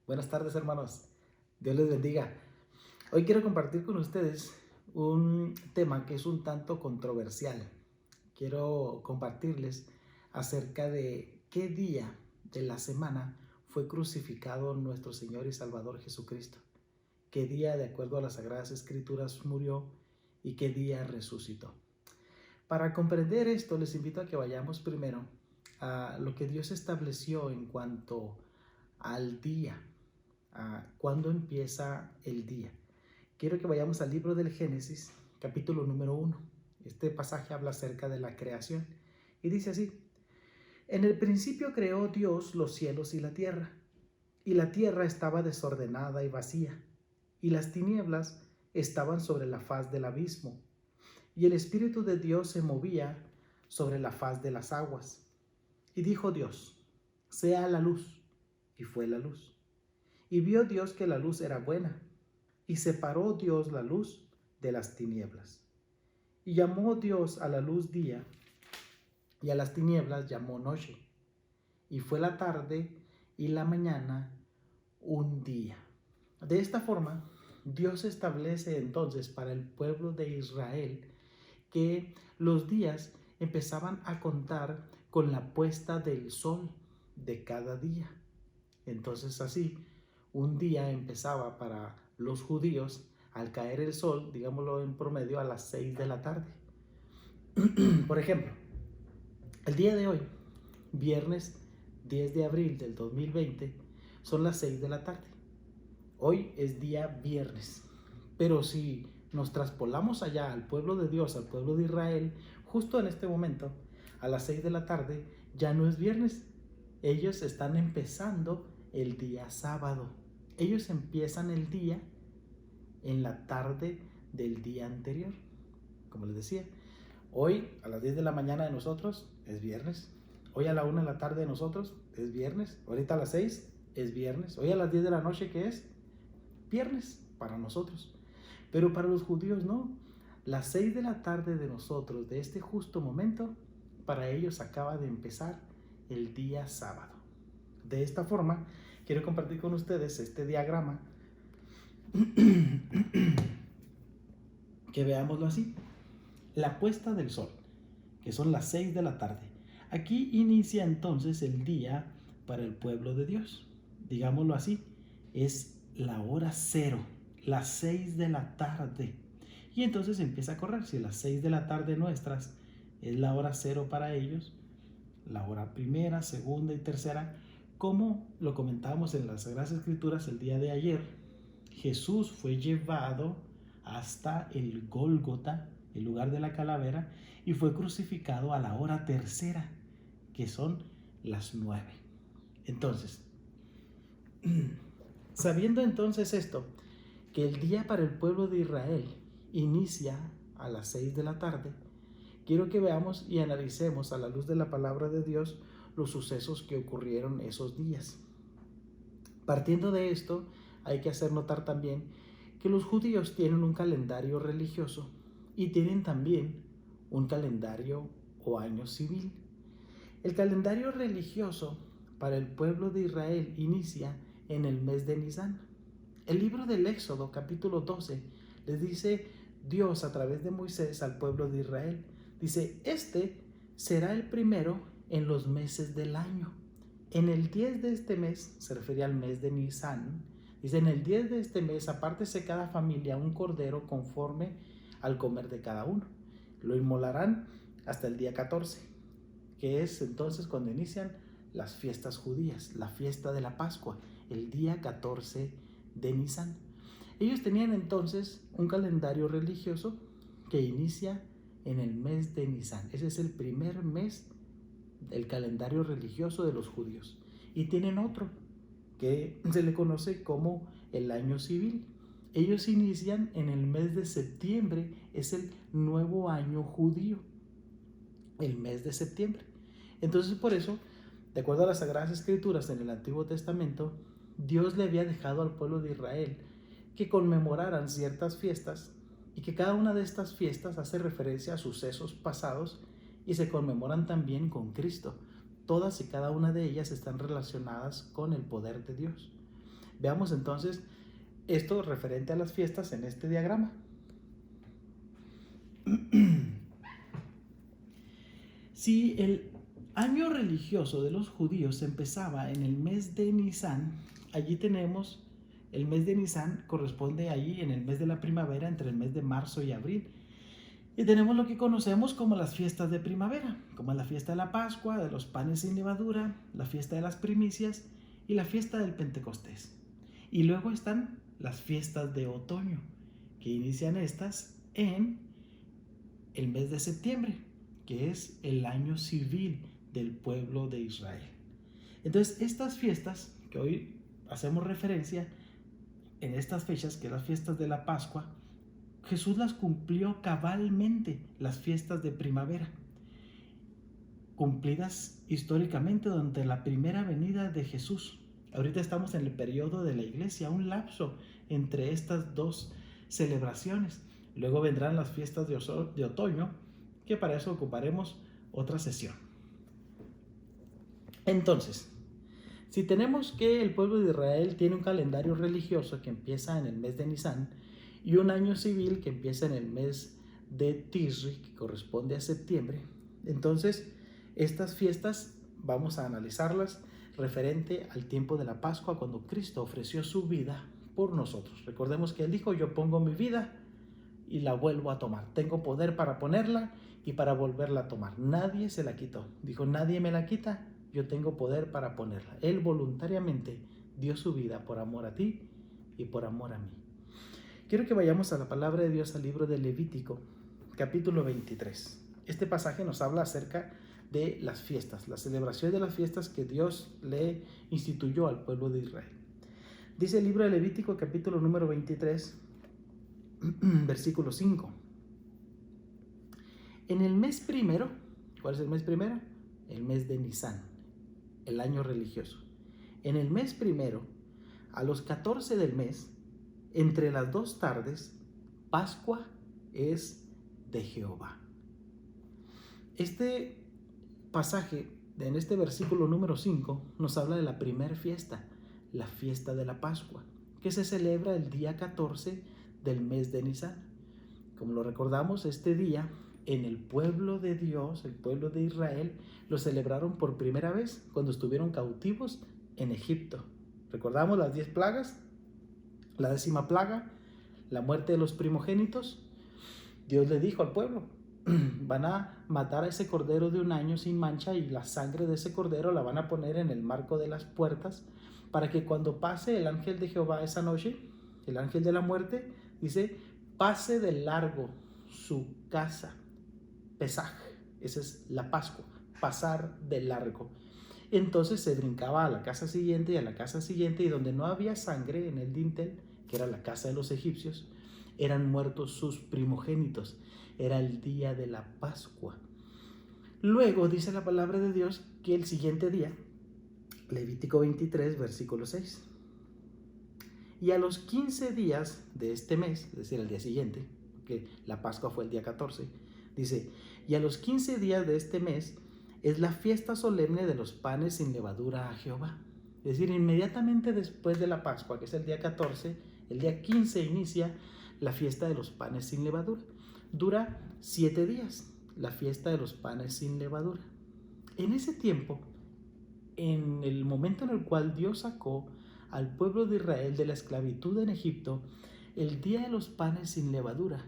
Buenas tardes, hermanos. Dios les bendiga. Hoy quiero compartir con ustedes un tema que es un tanto controversial. Quiero compartirles acerca de qué día de la semana fue crucificado nuestro Señor y Salvador Jesucristo. Qué día, de acuerdo a las Sagradas Escrituras, murió y qué día resucitó. Para comprender esto, les invito a que vayamos primero a lo que Dios estableció en cuanto al día. ¿Cuándo empieza el día? Quiero que vayamos al libro del Génesis, capítulo número 1. Este pasaje habla acerca de la creación y dice así: En el principio creó Dios los cielos y la tierra estaba desordenada y vacía, y las tinieblas estaban sobre la faz del abismo, y el Espíritu de Dios se movía sobre la faz de las aguas. Y dijo Dios: sea la luz, y fue la luz. Y vio Dios que la luz era buena, y separó Dios la luz de las tinieblas. Y llamó Dios a la luz día, y a las tinieblas llamó noche. Y fue la tarde y la mañana un día. De esta forma, Dios establece entonces para el pueblo de Israel que los días empezaban a contar con la puesta del sol de cada día. Entonces así, un día empezaba para los judíos al caer el sol, digámoslo en promedio, a las 6 de la tarde. Por ejemplo, el día de hoy, viernes 10 de abril del 2020, son las 6 de la tarde. Hoy es día viernes. Pero si nos traspolamos allá al pueblo de Dios, al pueblo de Israel, justo en este momento, a las 6 de la tarde, ya no es viernes. Ellos están empezando el día sábado. Ellos empiezan el día en la tarde del día anterior. Como les decía, hoy a las 10 de la mañana de nosotros es viernes. Hoy a la 1 de la tarde de nosotros es viernes. Ahorita a las 6 es viernes. Hoy a las 10 de la noche, ¿qué es? Viernes para nosotros. Pero para los judíos no. Las 6 de la tarde de nosotros, de este justo momento, para ellos acaba de empezar el día sábado. De esta forma, quiero compartir con ustedes este diagrama que veámoslo así. La puesta del sol, que son las 6 de la tarde. Aquí inicia entonces el día para el pueblo de Dios. Digámoslo así, es la hora cero, las 6 de la tarde. Y entonces empieza a correr. Si las 6 de la tarde nuestras es la hora cero para ellos, la hora primera, segunda y tercera, como lo comentábamos en las Sagradas Escrituras el día de ayer, Jesús fue llevado hasta el Gólgota, el lugar de la calavera, y fue crucificado a la hora tercera, que son las 9. Entonces, sabiendo entonces esto, que el día para el pueblo de Israel inicia a las 6 de la tarde, quiero que veamos y analicemos a la luz de la palabra de Dios los sucesos que ocurrieron esos días. Partiendo de esto, hay que hacer notar también que los judíos tienen un calendario religioso y tienen también un calendario o año civil. El calendario religioso para el pueblo de Israel inicia en el mes de Nisán. El libro del Éxodo, capítulo 12, les dice Dios a través de Moisés al pueblo de Israel. Dice: este será el primero en los meses del año. En el 10 de este mes, se refiere al mes de Nisán, dice: en el 10 de este mes apártese cada familia un cordero conforme al comer de cada uno. Lo inmolarán hasta el día 14, que es entonces cuando inician las fiestas judías, la fiesta de la Pascua, el día 14 de Nisán. Ellos tenían entonces un calendario religioso que inicia en el mes de Nisán. Ese es el primer mes del calendario religioso de los judíos. Y tienen otro que se le conoce como el año civil. Ellos inician en el mes de septiembre, es el nuevo año judío, el mes de septiembre. Entonces, por eso, de acuerdo a las Sagradas Escrituras en el Antiguo Testamento, Dios le había dejado al pueblo de Israel que conmemoraran ciertas fiestas y que cada una de estas fiestas hace referencia a sucesos pasados y se conmemoran también con Cristo. Todas y cada una de ellas están relacionadas con el poder de Dios. Veamos entonces esto referente a las fiestas en este diagrama. Si el año religioso de los judíos empezaba en el mes de Nisan, allí tenemos el mes de Nisan, corresponde allí en el mes de la primavera, entre el mes de marzo y abril. Y tenemos lo que conocemos como las fiestas de primavera, como la fiesta de la Pascua, de los panes sin levadura, la fiesta de las primicias y la fiesta del Pentecostés. Y luego están las fiestas de otoño, que inician estas en el mes de septiembre, que es el año civil del pueblo de Israel. Entonces, estas fiestas que hoy hacemos referencia, en estas fechas, que las fiestas de la Pascua, Jesús las cumplió cabalmente, las fiestas de primavera, cumplidas históricamente durante la primera venida de Jesús. Ahorita estamos en el periodo de la iglesia, un lapso entre estas dos celebraciones. Luego vendrán las fiestas de otoño, que para eso ocuparemos otra sesión. Entonces, si tenemos que el pueblo de Israel tiene un calendario religioso que empieza en el mes de Nisan y un año civil que empieza en el mes de Tisri, que corresponde a septiembre, entonces estas fiestas vamos a analizarlas referente al tiempo de la Pascua, cuando Cristo ofreció su vida por nosotros. Recordemos que Él dijo: yo pongo mi vida y la vuelvo a tomar. Tengo poder para ponerla y para volverla a tomar. Nadie se la quitó. Dijo: nadie me la quita, yo tengo poder para ponerla. Él voluntariamente dio su vida por amor a ti y por amor a mí. Quiero que vayamos a la palabra de Dios, al libro de Levítico, capítulo 23. Este pasaje nos habla acerca de las fiestas, la celebración de las fiestas que Dios le instituyó al pueblo de Israel. Dice el libro de Levítico, capítulo número 23, versículo 5. En el mes primero, ¿cuál es el mes primero? El mes de Nisan, el año religioso. En el mes primero, a los 14 del mes, entre las 2 tardes, Pascua es de Jehová. Este pasaje, en este versículo número 5, nos habla de la primera fiesta, la fiesta de la Pascua, que se celebra el día 14 del mes de Nisan. Como lo recordamos, este día en el pueblo de Dios, el pueblo de Israel, lo celebraron por primera vez cuando estuvieron cautivos en Egipto. Recordamos las 10 plagas, la 10ª plaga, la muerte de los primogénitos. Dios le dijo al pueblo: van a matar a ese cordero de 1 año sin mancha, y la sangre de ese cordero la van a poner en el marco de las puertas, para que cuando pase el ángel de Jehová esa noche, el ángel de la muerte, dice, pase de largo su casa. Pesaj, esa es la Pascua, pasar de largo. Entonces se brincaba a la casa siguiente y a la casa siguiente, y donde no había sangre en el dintel, que era la casa de los egipcios, eran muertos sus primogénitos. Era el día de la Pascua. Luego dice la palabra de Dios que el siguiente día, Levítico 23, versículo 6, y a los 15 días de este mes, es decir, el día siguiente, que la Pascua fue el día 14, dice, y a los 15 días de este mes es la fiesta solemne de los panes sin levadura a Jehová. Es decir, inmediatamente después de la Pascua, que es el día 14, el día 15 inicia la fiesta de los panes sin levadura. Dura 7 días, la fiesta de los panes sin levadura. En ese tiempo, en el momento en el cual Dios sacó al pueblo de Israel de la esclavitud en Egipto, el día de los panes sin levadura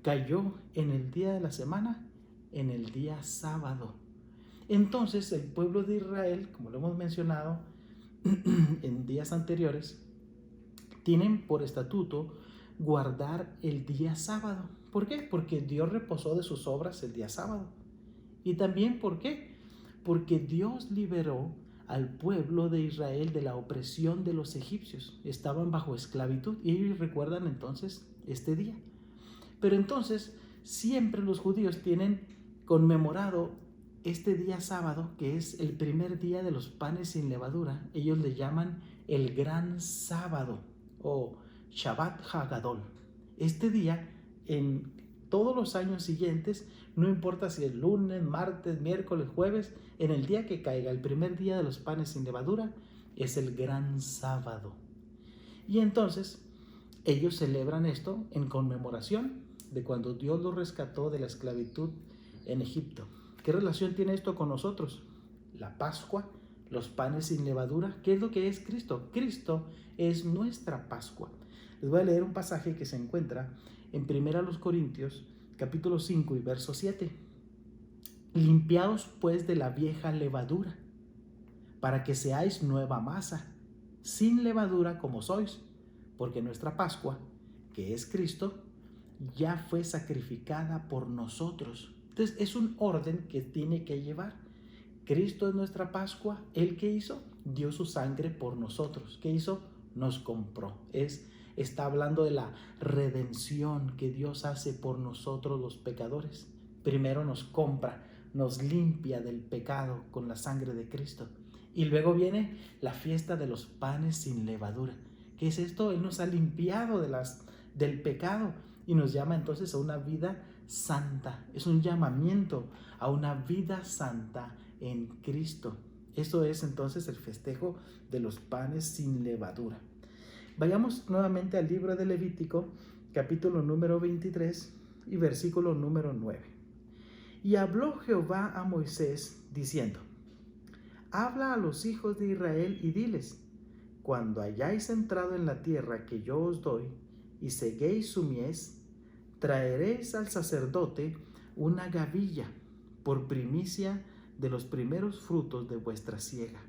cayó en el día de la semana, en el día sábado. Entonces el pueblo de Israel, como lo hemos mencionado en días anteriores, tienen por estatuto guardar el día sábado. ¿Por qué? Porque Dios reposó de sus obras el día sábado. Y también, ¿por qué? Porque Dios liberó al pueblo de Israel de la opresión de los egipcios. Estaban bajo esclavitud y ellos recuerdan entonces este día. Pero entonces siempre los judíos tienen conmemorado este día sábado, que es el primer día de los panes sin levadura. Ellos le llaman el gran sábado o Shabbat Hagadol. Este día, en todos los años siguientes, no importa si es lunes, martes, miércoles, jueves, en el día que caiga, el primer día de los panes sin levadura, es el gran sábado. Y entonces ellos celebran esto en conmemoración de cuando Dios los rescató de la esclavitud en Egipto. ¿Qué relación tiene esto con nosotros? La Pascua, los panes sin levadura. ¿Qué es lo que es Cristo? Cristo es nuestra Pascua. Les voy a leer un pasaje que se encuentra en 1 Corintios, capítulo 5 y verso 7. Limpiaos pues de la vieja levadura, para que seáis nueva masa, sin levadura como sois, porque nuestra Pascua, que es Cristo, ya fue sacrificada por nosotros. Entonces es un orden que tiene que llevar. Cristo es nuestra Pascua. ¿Él qué hizo? Dio su sangre por nosotros. ¿Qué hizo? Nos compró. Está hablando de la redención que Dios hace por nosotros los pecadores. Primero nos compra, nos limpia del pecado con la sangre de Cristo. Y luego viene la fiesta de los panes sin levadura. ¿Qué es esto? Él nos ha limpiado del pecado y nos llama entonces a una vida santa. Es un llamamiento a una vida santa en Cristo. Eso es entonces el festejo de los panes sin levadura. Vayamos nuevamente al libro de Levítico, capítulo número 23 y versículo número 9. Y habló Jehová a Moisés diciendo: habla a los hijos de Israel y diles: cuando hayáis entrado en la tierra que yo os doy y seguéis su mies, traeréis al sacerdote una gavilla por primicia de los primeros frutos de vuestra siega.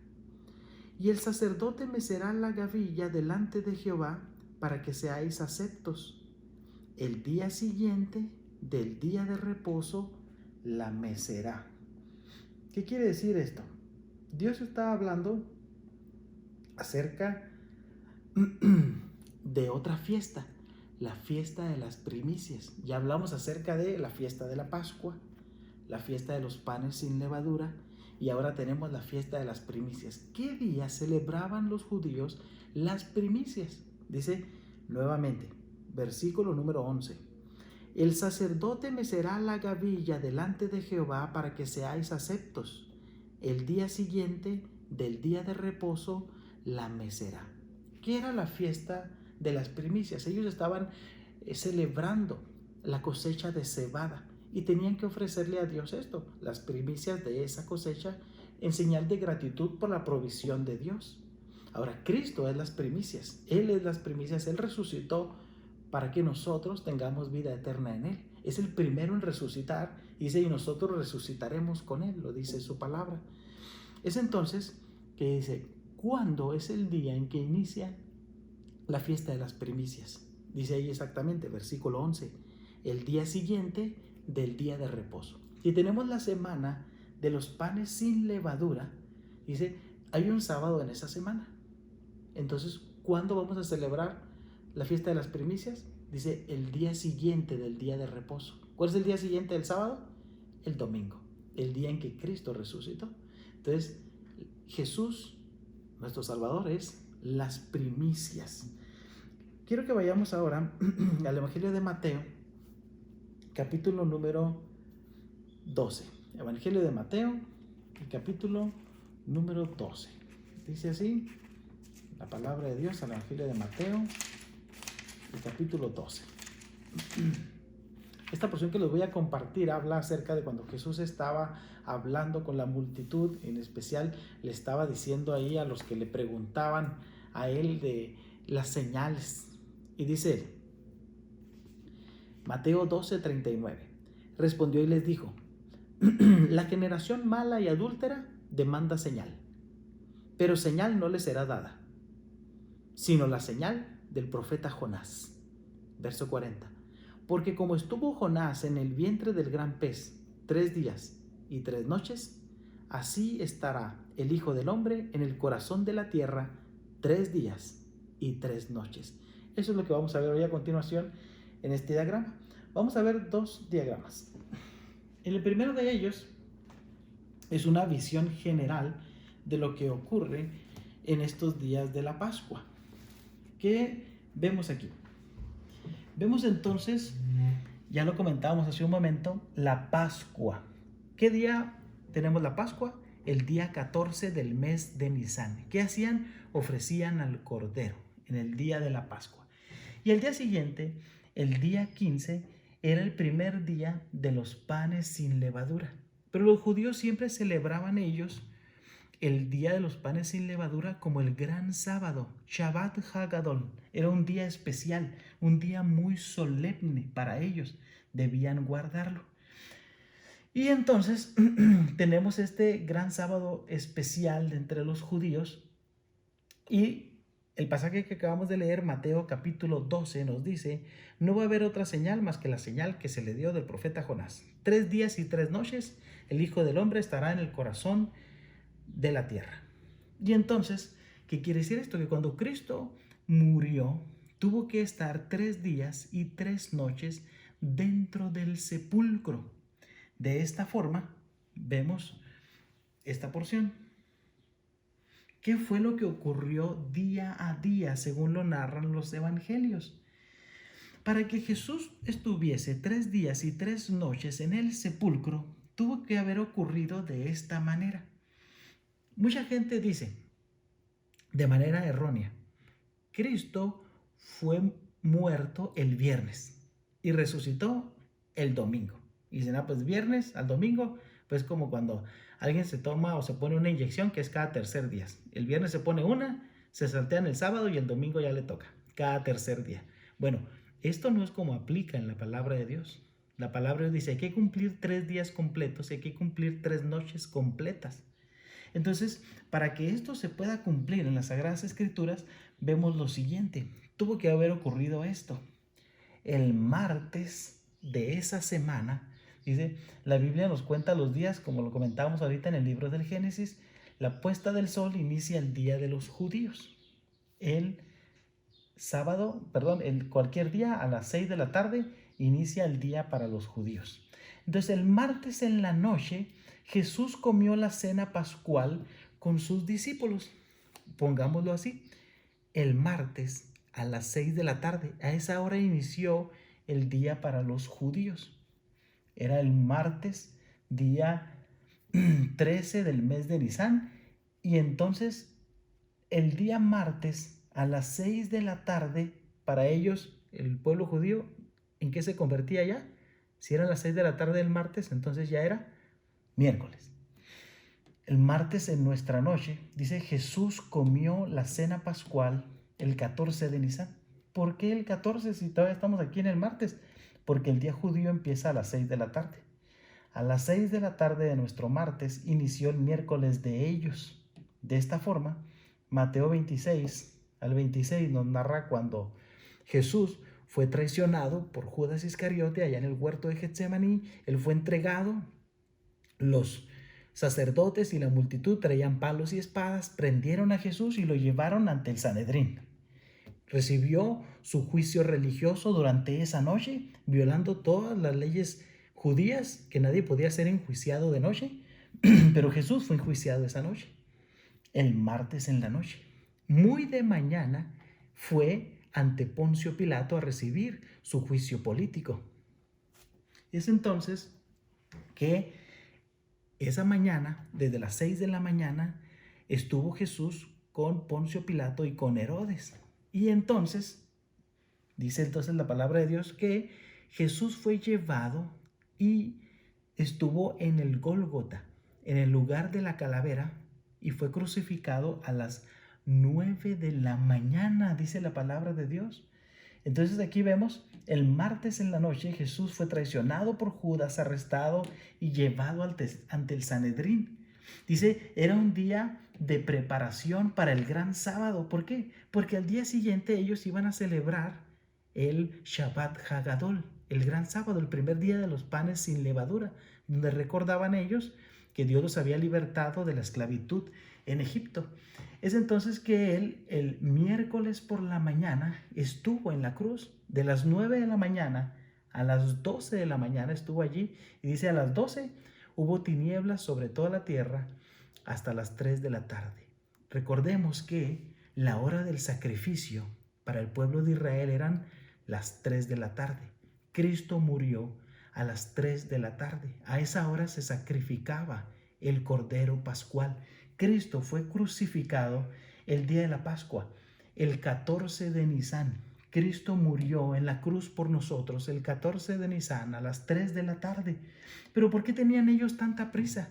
Y el sacerdote mecerá la gavilla delante de Jehová para que seáis aceptos. El día siguiente del día de reposo la mecerá. ¿Qué quiere decir esto? Dios está hablando acerca de otra fiesta, la fiesta de las primicias. Ya hablamos acerca de la fiesta de la Pascua, la fiesta de los panes sin levadura, y ahora tenemos la fiesta de las primicias. ¿Qué día celebraban los judíos las primicias? Dice nuevamente, versículo número 11. El sacerdote mecerá la gavilla delante de Jehová para que seáis aceptos. El día siguiente del día de reposo la mecerá. ¿Qué era la fiesta de las primicias? Ellos estaban celebrando la cosecha de cebada y tenían que ofrecerle a Dios esto, las primicias de esa cosecha, en señal de gratitud por la provisión de Dios. Ahora, Cristo es las primicias. Él es las primicias. Él resucitó para que nosotros tengamos vida eterna en Él. Es el primero en resucitar. Dice, y nosotros resucitaremos con Él, lo dice su palabra. Es entonces que dice, ¿cuándo es el día en que inicia la fiesta de las primicias? Dice ahí exactamente, versículo 11, el día siguiente del día de reposo. Y tenemos la semana de los panes sin levadura. Dice, hay un sábado en esa semana. Entonces, ¿cuándo vamos a celebrar la fiesta de las primicias? Dice, el día siguiente del día de reposo. ¿Cuál es el día siguiente del sábado? El domingo, el día en que Cristo resucitó. Entonces, Jesús, nuestro Salvador, es las primicias. Quiero que vayamos ahora al Evangelio de Mateo, capítulo número 12. Evangelio de Mateo, el capítulo número 12. Dice así la palabra de Dios al Evangelio de Mateo, el capítulo 12. Esta porción que les voy a compartir habla acerca de cuando Jesús estaba hablando con la multitud. En especial le estaba diciendo ahí a los que le preguntaban a él de las señales. Y dice él, Mateo 12:39, respondió y les dijo, la generación mala y adúltera demanda señal, pero señal no le será dada, sino la señal del profeta Jonás. Verso 40. Porque como estuvo Jonás en el vientre del gran pez 3 días y 3 noches, así estará el Hijo del Hombre en el corazón de la tierra 3 días y 3 noches. Eso es lo que vamos a ver hoy a continuación en este diagrama. Vamos a ver 2 diagramas. En el primero de ellos es una visión general de lo que ocurre en estos días de la Pascua. ¿Qué vemos aquí? Vemos entonces, ya lo comentábamos hace un momento, la Pascua. ¿Qué día tenemos la Pascua? El día 14 del mes de Nisán. ¿Qué hacían? Ofrecían al Cordero. en el día de la Pascua. Y el día siguiente, el día 15, era el primer día de los panes sin levadura. Pero los judíos siempre celebraban ellos el día de los panes sin levadura como el gran sábado, Shabbat Hagadol. Era un día especial, un día muy solemne para ellos. Debían guardarlo. Y entonces tenemos este gran sábado especial entre los judíos. Y el pasaje que acabamos de leer, Mateo capítulo 12, nos dice: no va a haber otra señal más que la señal que se le dio del profeta Jonás. 3 días y 3 noches el Hijo del Hombre estará en el corazón de la tierra. Y entonces, ¿qué quiere decir esto? Que cuando Cristo murió, tuvo que estar 3 días y 3 noches dentro del sepulcro. De esta forma, vemos esta porción. ¿Qué fue lo que ocurrió día a día, según lo narran los evangelios? Para que Jesús estuviese 3 días y 3 noches en el sepulcro, tuvo que haber ocurrido de esta manera. Mucha gente dice, de manera errónea, Cristo fue muerto el viernes y resucitó el domingo. Y dicen, pues viernes al domingo, pues como cuando alguien se toma o se pone una inyección que es cada tercer día. El viernes se pone una, se saltean el sábado y el domingo ya le toca, cada tercer día. Bueno, esto no es como aplica en la palabra de Dios. La palabra de Dios dice, hay que cumplir 3 días completos y hay que cumplir 3 noches completas. Entonces, para que esto se pueda cumplir en las Sagradas Escrituras, vemos lo siguiente. Tuvo que haber ocurrido esto. El martes de esa semana, dice, la Biblia nos cuenta los días, como lo comentábamos ahorita en el libro del Génesis, la puesta del sol inicia el día de los judíos. Cualquier día a las 6 de la tarde inicia el día para los judíos. Entonces, el martes en la noche, Jesús comió la cena pascual con sus discípulos. Pongámoslo así, el martes a las 6 de la tarde, a esa hora inició el día para los judíos. Era el martes, día 13 del mes de Nisán, y entonces el día martes a las 6 de la tarde, para ellos, el pueblo judío, ¿en qué se convertía ya? Si eran las 6 de la tarde del martes, entonces ya era miércoles. El martes en nuestra noche, dice, Jesús comió la cena pascual el 14 de Nisán. ¿Por qué el 14 si todavía estamos aquí en el martes? Porque el día judío empieza a las 6 de la tarde. A las 6 de la tarde de nuestro martes inició el miércoles de ellos. De esta forma, Mateo 26 al 26 nos narra cuando Jesús fue traicionado por Judas Iscariote allá en el huerto de Getsemaní. Él fue entregado. Los sacerdotes y la multitud traían palos y espadas, prendieron a Jesús y lo llevaron ante el Sanedrín. Recibió su juicio religioso durante esa noche, violando todas las leyes judías, que nadie podía ser enjuiciado de noche, pero Jesús fue enjuiciado esa noche, el martes en la noche. Muy de mañana fue ante Poncio Pilato a recibir su juicio político. Es entonces que esa mañana, desde las 6 de la mañana, estuvo Jesús con Poncio Pilato y con Herodes. Y entonces, dice entonces la palabra de Dios, que Jesús fue llevado y estuvo en el Gólgota, en el lugar de la calavera, y fue crucificado a las 9 de la mañana, dice la palabra de Dios. Entonces aquí vemos, el martes en la noche Jesús fue traicionado por Judas, arrestado y llevado ante el Sanedrín. Dice, era un día de preparación para el gran sábado. ¿Por qué? Porque al día siguiente ellos iban a celebrar el Shabbat Hagadol, el gran sábado, el primer día de los panes sin levadura, donde recordaban ellos que Dios los había libertado de la esclavitud en Egipto. Es entonces que él, el miércoles por la mañana, estuvo en la cruz. De las 9 de la mañana a las 12 de la mañana estuvo allí. Y dice, a las 12 hubo tinieblas sobre toda la tierra hasta las 3 de la tarde. Recordemos que la hora del sacrificio para el pueblo de Israel eran las 3 de la tarde. Cristo murió a las 3 de la tarde. A esa hora se sacrificaba el Cordero Pascual. Cristo fue crucificado el día de la Pascua. el 14 de Nisan. Cristo murió en la cruz por nosotros el 14 de Nisan a las 3 de la tarde. ¿Pero por qué tenían ellos tanta prisa?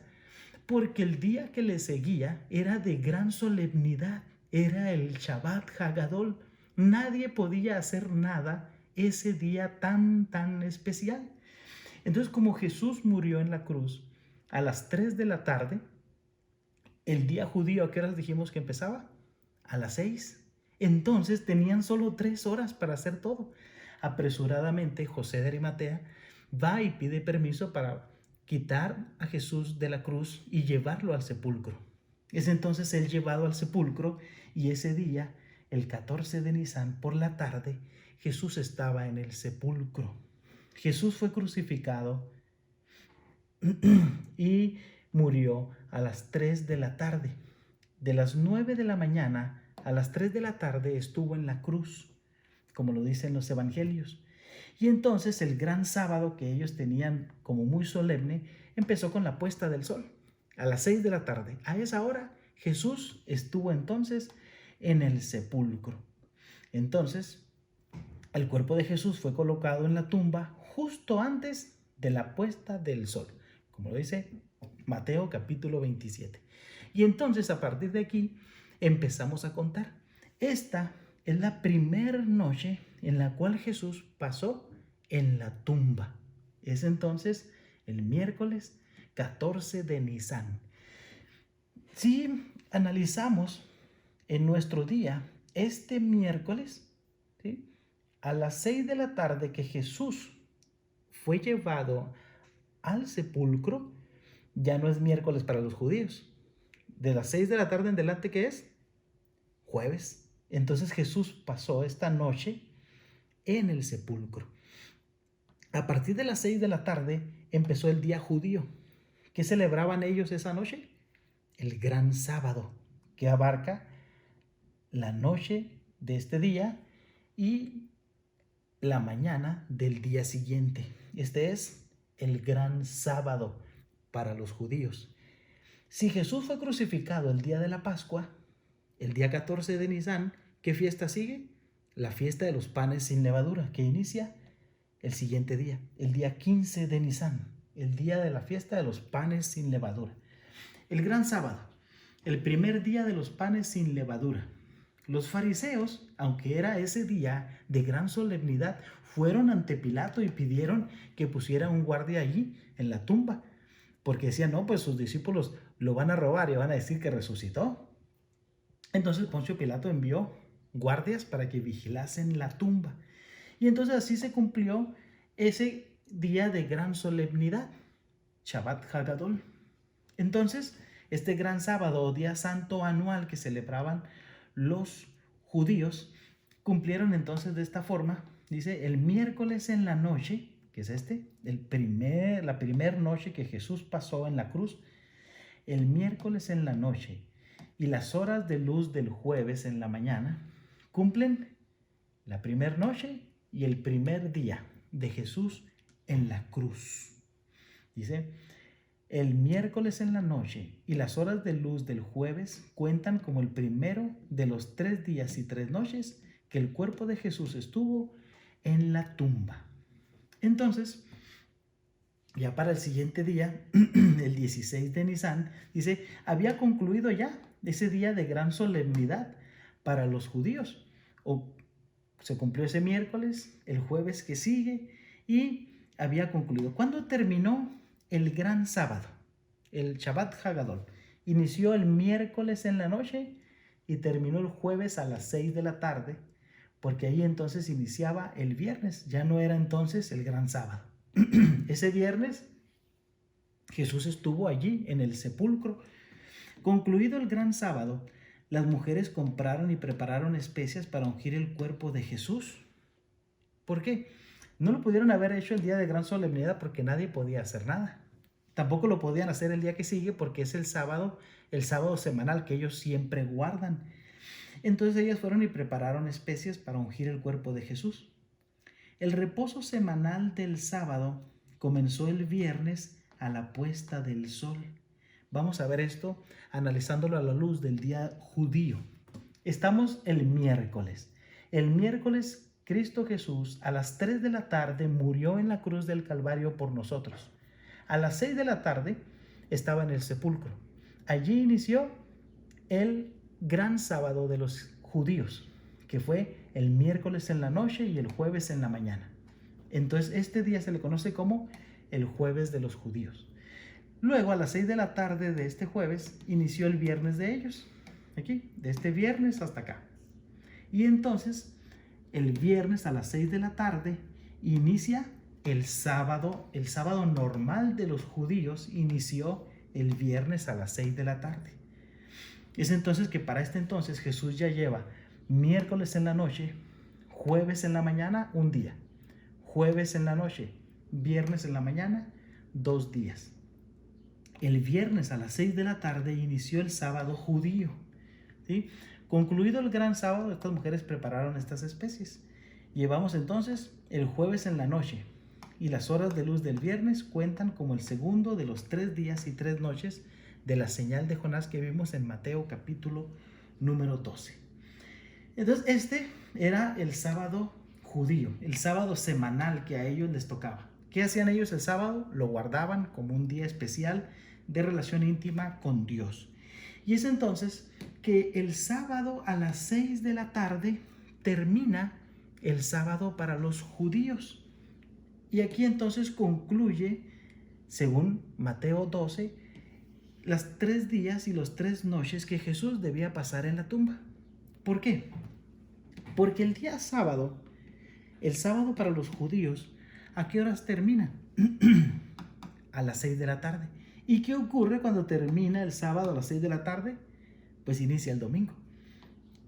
Porque el día que le seguía era de gran solemnidad, era el Shabbat Hagadol. Nadie podía hacer nada ese día tan especial. Entonces, como Jesús murió en la cruz a las 3 de la tarde, el día judío, ¿a qué horas dijimos que empezaba? A las 6. Entonces tenían solo 3 horas para hacer todo. Apresuradamente, José de Arimatea va y pide permiso para quitar a Jesús de la cruz y llevarlo al sepulcro. Es entonces él llevado al sepulcro, y ese día, el 14 de Nisan, por la tarde, Jesús estaba en el sepulcro. Jesús fue crucificado y murió a las 3 de la tarde. De las 9 de la mañana a las 3 de la tarde estuvo en la cruz, como lo dicen los evangelios. Y entonces el gran sábado que ellos tenían como muy solemne empezó con la puesta del sol a las 6 de la tarde. A esa hora Jesús estuvo entonces en el sepulcro. Entonces el cuerpo de Jesús fue colocado en la tumba justo antes de la puesta del sol, como lo dice Mateo capítulo 27. Y entonces a partir de aquí empezamos a contar. Esta es la primera noche en la cual Jesús pasó en la tumba. Es entonces el miércoles 14 de Nisan. Si analizamos en nuestro día, este miércoles, ¿sí?, a las 6 de la tarde que Jesús fue llevado al sepulcro, ya no es miércoles para los judíos. De las 6 de la tarde en adelante, ¿qué es? Jueves. Entonces Jesús pasó esta noche en el sepulcro. A partir de las 6 de la tarde empezó el día judío. ¿Qué celebraban ellos esa noche? El gran sábado, que abarca la noche de este día y la mañana del día siguiente. Este es el gran sábado para los judíos. Si Jesús fue crucificado el día de la Pascua, el día 14 de Nisan, ¿qué fiesta sigue? La fiesta de los panes sin levadura, que inicia el siguiente día, el día 15 de Nisan, el día de la fiesta de los panes sin levadura. El gran sábado, el primer día de los panes sin levadura. Los fariseos, aunque era ese día de gran solemnidad, fueron ante Pilato y pidieron que pusiera un guardia allí en la tumba, porque decían, no, pues sus discípulos lo van a robar y van a decir que resucitó. Entonces Poncio Pilato envió guardias para que vigilasen la tumba. Y entonces así se cumplió ese día de gran solemnidad, Shabbat Hagadol. Entonces, este gran sábado o día santo anual que celebraban los judíos, cumplieron entonces de esta forma. Dice, el miércoles en la noche, que es la primera noche que Jesús pasó en la cruz, el miércoles en la noche y las horas de luz del jueves en la mañana, cumplen la primera noche y el primer día de Jesús en la cruz. Dice, el miércoles en la noche y las horas de luz del jueves cuentan como el primero de los 3 días y 3 noches que el cuerpo de Jesús estuvo en la tumba. Entonces, ya para el siguiente día, el 16 de Nisan, dice, había concluido ya ese día de gran solemnidad para los judíos. Se cumplió ese miércoles, el jueves que sigue, y había concluido. ¿Cuándo terminó el gran sábado? El Shabbat Hagadol. Inició el miércoles en la noche y terminó el jueves a las 6 de la tarde, porque ahí entonces iniciaba el viernes. Ya no era entonces el gran sábado. Ese viernes Jesús estuvo allí en el sepulcro. Concluido el gran sábado, las mujeres compraron y prepararon especias para ungir el cuerpo de Jesús. ¿Por qué? No lo pudieron haber hecho el día de gran solemnidad porque nadie podía hacer nada. Tampoco lo podían hacer el día que sigue porque es el sábado semanal que ellos siempre guardan. Entonces ellas fueron y prepararon especias para ungir el cuerpo de Jesús. El reposo semanal del sábado comenzó el viernes a la puesta del sol. Vamos a ver esto analizándolo a la luz del día judío. Estamos el miércoles. El miércoles Cristo Jesús a las 3 de la tarde murió en la cruz del Calvario por nosotros. A las 6 de la tarde estaba en el sepulcro. Allí inició el gran sábado de los judíos, que fue el miércoles en la noche y el jueves en la mañana. Entonces este día se le conoce como el jueves de los judíos. Luego a las 6 de la tarde de este jueves inició el viernes de ellos, aquí, de este viernes hasta acá. Y entonces el viernes a las 6 de la tarde inicia el sábado normal de los judíos inició el viernes a las 6 de la tarde. Es entonces que para este entonces Jesús ya lleva miércoles en la noche, jueves en la mañana, un día, jueves en la noche, viernes en la mañana, 2 días. El viernes a las 6 de la tarde inició el sábado judío, ¿sí? Concluido el gran sábado, estas mujeres prepararon estas especies. Llevamos entonces el jueves en la noche, y las horas de luz del viernes cuentan como el segundo de los 3 días y 3 noches de la señal de Jonás que vimos en Mateo capítulo número 12. Entonces este era el sábado judío, el sábado semanal que a ellos les tocaba. ¿Qué hacían ellos el sábado? Lo guardaban como un día especial de relación íntima con Dios. Y es entonces que el sábado a las 6 de la tarde termina el sábado para los judíos. Y aquí entonces concluye, según Mateo 12, las 3 días y los 3 noches que Jesús debía pasar en la tumba. ¿Por qué? Porque el día sábado, el sábado para los judíos, ¿a qué horas termina? A las 6 de la tarde. ¿Y qué ocurre cuando termina el sábado a las 6 de la tarde? Pues inicia el domingo.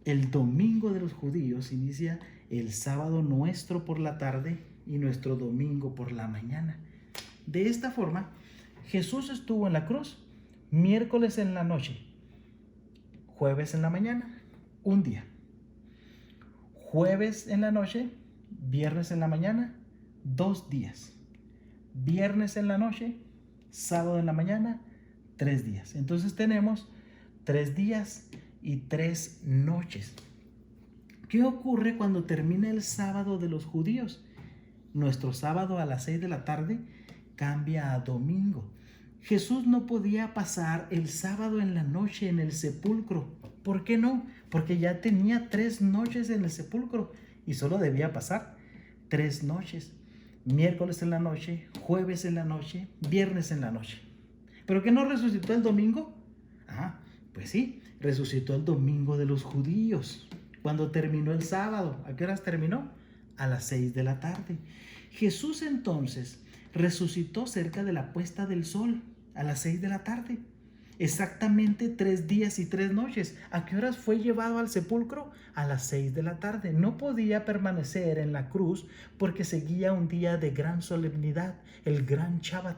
El domingo de los judíos inicia el sábado nuestro por la tarde y nuestro domingo por la mañana. De esta forma, Jesús estuvo en la cruz miércoles en la noche, jueves en la mañana, un día. Jueves en la noche, viernes en la mañana, 2 días. Viernes en la noche, sábado en la mañana, 3 días. Entonces tenemos 3 días y 3 noches. ¿Qué ocurre cuando termina el sábado de los judíos? Nuestro sábado a las 6 de la tarde cambia a domingo. Jesús no podía pasar el sábado en la noche en el sepulcro. ¿Por qué no? Porque ya tenía 3 noches en el sepulcro y solo debía pasar 3 noches. Miércoles en la noche, jueves en la noche, viernes en la noche. ¿Pero qué no resucitó el domingo? Pues sí, resucitó el domingo de los judíos. Cuando terminó el sábado, ¿a qué horas terminó? A las 6 de la tarde. Jesús entonces resucitó cerca de la puesta del sol, a las 6 de la tarde. Exactamente 3 días y 3 noches. ¿A qué horas fue llevado al sepulcro? A las 6 de la tarde. No podía permanecer en la cruz porque seguía un día de gran solemnidad, el gran Shabbat.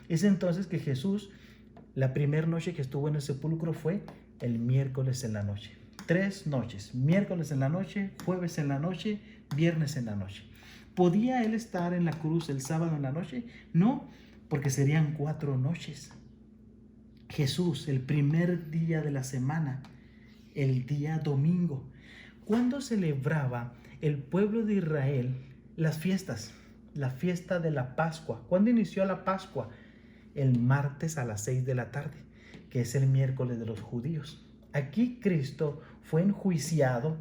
Es entonces que Jesús, la primera noche que estuvo en el sepulcro fue el miércoles en la noche. 3 noches, miércoles en la noche, jueves en la noche, viernes en la noche. ¿Podía él estar en la cruz el sábado en la noche? No, porque serían 4 noches. Jesús, el primer día de la semana, el día domingo, ¿cuándo celebraba el pueblo de Israel las fiestas? La fiesta de la Pascua. ¿Cuándo inició la Pascua? El martes a las 6 de la tarde, que es el miércoles de los judíos. Aquí Cristo fue enjuiciado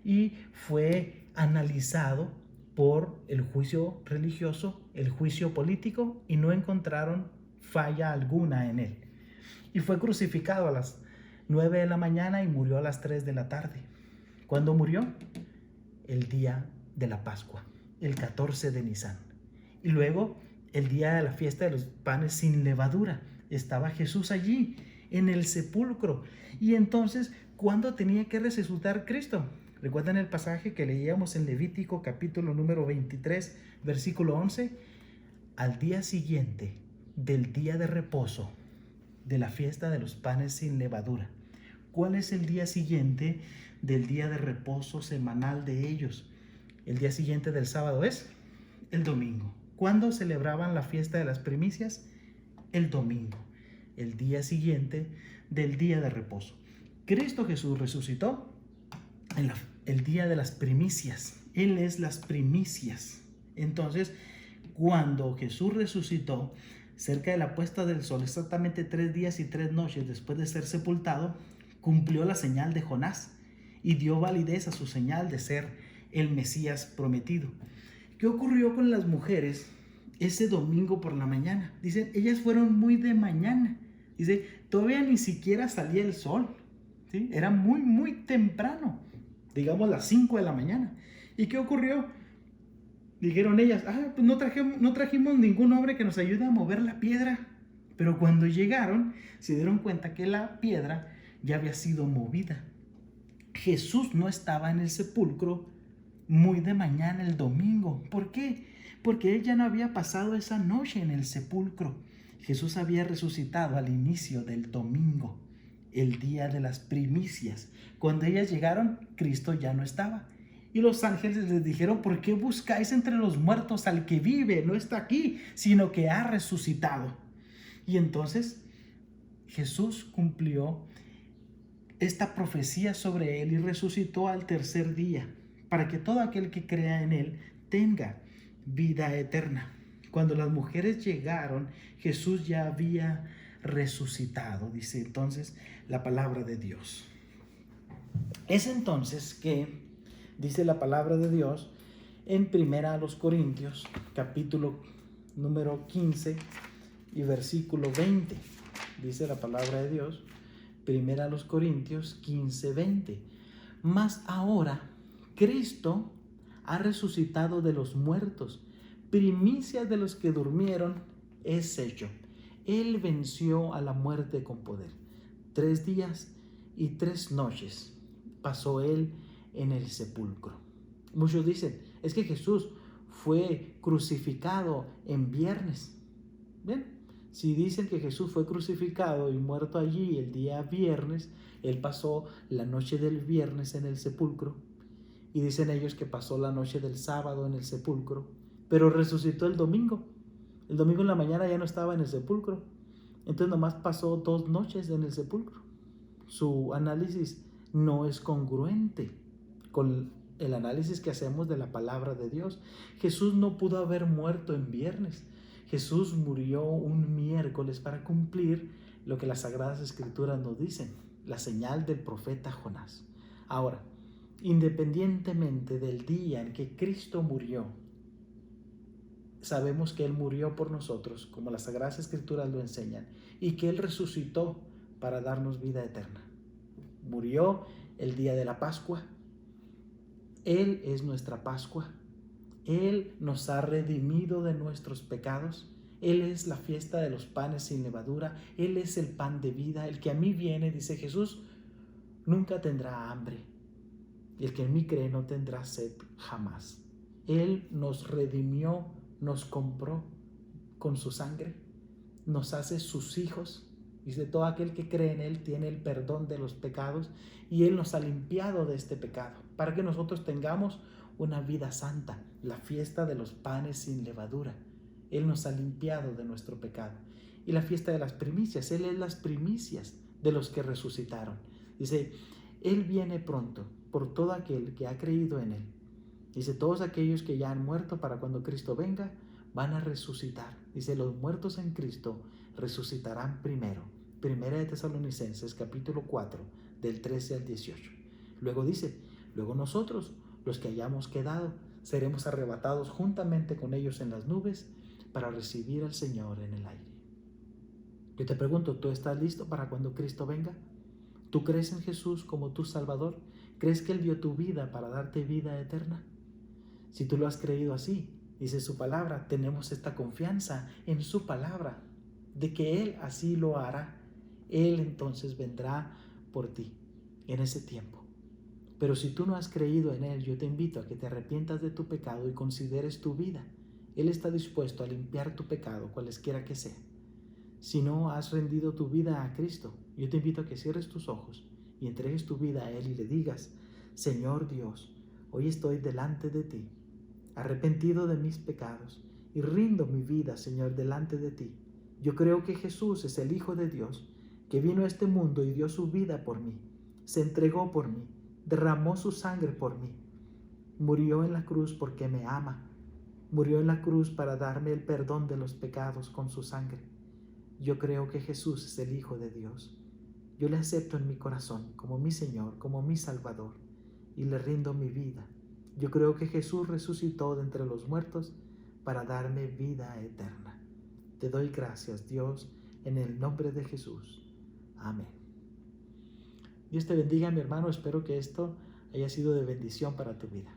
y fue analizado por el juicio religioso, el juicio político, y no encontraron falla alguna en él. Y fue crucificado a las 9 de la mañana y murió a las 3 de la tarde. ¿Cuándo murió? El día de la Pascua, el 14 de Nisan. Y luego, el día de la fiesta de los panes sin levadura, estaba Jesús allí, en el sepulcro. Y entonces, ¿cuándo tenía que resucitar Cristo? ¿Recuerdan el pasaje que leíamos en Levítico capítulo número 23, versículo 11? Al día siguiente del día de reposo, de la fiesta de los panes sin levadura. ¿Cuál es el día siguiente del día de reposo semanal de ellos? El día siguiente del sábado es el domingo. ¿Cuándo celebraban la fiesta de las primicias? El domingo, el día siguiente del día de reposo. Cristo Jesús resucitó el día de las primicias. Él es las primicias. Entonces, cuando Jesús resucitó, cerca de la puesta del sol, exactamente 3 días y 3 noches después de ser sepultado, cumplió la señal de Jonás y dio validez a su señal de ser el Mesías prometido. ¿Qué ocurrió con las mujeres ese domingo por la mañana? Dicen, ellas fueron muy de mañana. Dice, todavía ni siquiera salía el sol, ¿sí? Era muy, muy temprano, digamos las 5 de la mañana. ¿Y qué ocurrió? Dijeron ellas, pues no trajimos ningún hombre que nos ayude a mover la piedra. Pero cuando llegaron, se dieron cuenta que la piedra ya había sido movida. Jesús no estaba en el sepulcro muy de mañana el domingo. ¿Por qué? Porque él ya no había pasado esa noche en el sepulcro. Jesús había resucitado al inicio del domingo, el día de las primicias. Cuando ellas llegaron, Cristo ya no estaba. Y los ángeles les dijeron, ¿por qué buscáis entre los muertos al que vive? No está aquí, sino que ha resucitado. Y entonces Jesús cumplió esta profecía sobre él y resucitó al tercer día, para que todo aquel que crea en él tenga vida eterna. Cuando las mujeres llegaron, Jesús ya había resucitado, dice entonces la palabra de Dios. Es entonces que dice la palabra de Dios en 1 Corintios, capítulo número 15 y versículo 20. Dice la palabra de Dios, 1 Corintios 15, 20. Mas ahora Cristo ha resucitado de los muertos, primicias de los que durmieron es hecho. Él venció a la muerte con poder. 3 días y 3 noches pasó él en el sepulcro. Muchos dicen, es que Jesús fue crucificado en viernes. ¿Ven? Si dicen que Jesús fue crucificado y muerto allí el día viernes, él pasó la noche del viernes en el sepulcro. Y dicen ellos que pasó la noche del sábado en el sepulcro, pero resucitó el domingo. El domingo en la mañana ya no estaba en el sepulcro. Entonces nomás pasó 2 noches en el sepulcro. Su análisis no es congruente con el análisis que hacemos de la palabra de Dios. Jesús no pudo haber muerto en viernes. Jesús murió un miércoles para cumplir lo que las Sagradas Escrituras nos dicen, la señal del profeta Jonás. Ahora, independientemente del día en que Cristo murió, sabemos que Él murió por nosotros, como las Sagradas Escrituras lo enseñan, y que Él resucitó para darnos vida eterna. Murió el día de la Pascua. Él es nuestra Pascua. Él nos ha redimido de nuestros pecados. Él es la fiesta de los panes sin levadura. Él es el pan de vida. El que a mí viene, dice Jesús, nunca tendrá hambre. Y el que en mí cree no tendrá sed jamás. Él nos redimió, nos compró con su sangre, nos hace sus hijos. Dice, todo aquel que cree en Él tiene el perdón de los pecados y Él nos ha limpiado de este pecado para que nosotros tengamos una vida santa, la fiesta de los panes sin levadura. Él nos ha limpiado de nuestro pecado. Y la fiesta de las primicias, Él es las primicias de los que resucitaron. Dice, Él viene pronto por todo aquel que ha creído en Él. Dice, todos aquellos que ya han muerto para cuando Cristo venga, van a resucitar. Dice, los muertos en Cristo resucitarán primero. Primera de Tesalonicenses, capítulo 4, del 13 al 18. Luego dice, luego nosotros, los que hayamos quedado, seremos arrebatados juntamente con ellos en las nubes para recibir al Señor en el aire. Yo te pregunto, ¿tú estás listo para cuando Cristo venga? ¿Tú crees en Jesús como tu Salvador? ¿Crees que Él dio tu vida para darte vida eterna? Si tú lo has creído así, dice su palabra, tenemos esta confianza en su palabra, de que Él así lo hará. Él entonces vendrá por ti en ese tiempo. Pero si tú no has creído en Él, yo te invito a que te arrepientas de tu pecado y consideres tu vida. Él está dispuesto a limpiar tu pecado, cualesquiera que sea. Si no has rendido tu vida a Cristo, yo te invito a que cierres tus ojos y entregues tu vida a Él y le digas, Señor Dios, hoy estoy delante de ti, arrepentido de mis pecados y rindo mi vida, Señor, delante de ti. Yo creo que Jesús es el Hijo de Dios, que vino a este mundo y dio su vida por mí, se entregó por mí, derramó su sangre por mí, murió en la cruz porque me ama, murió en la cruz para darme el perdón de los pecados con su sangre. Yo creo que Jesús es el Hijo de Dios. Yo le acepto en mi corazón como mi Señor, como mi Salvador, y le rindo mi vida. Yo creo que Jesús resucitó de entre los muertos para darme vida eterna. Te doy gracias, Dios, en el nombre de Jesús. Amén. Dios te bendiga, mi hermano. Espero que esto haya sido de bendición para tu vida.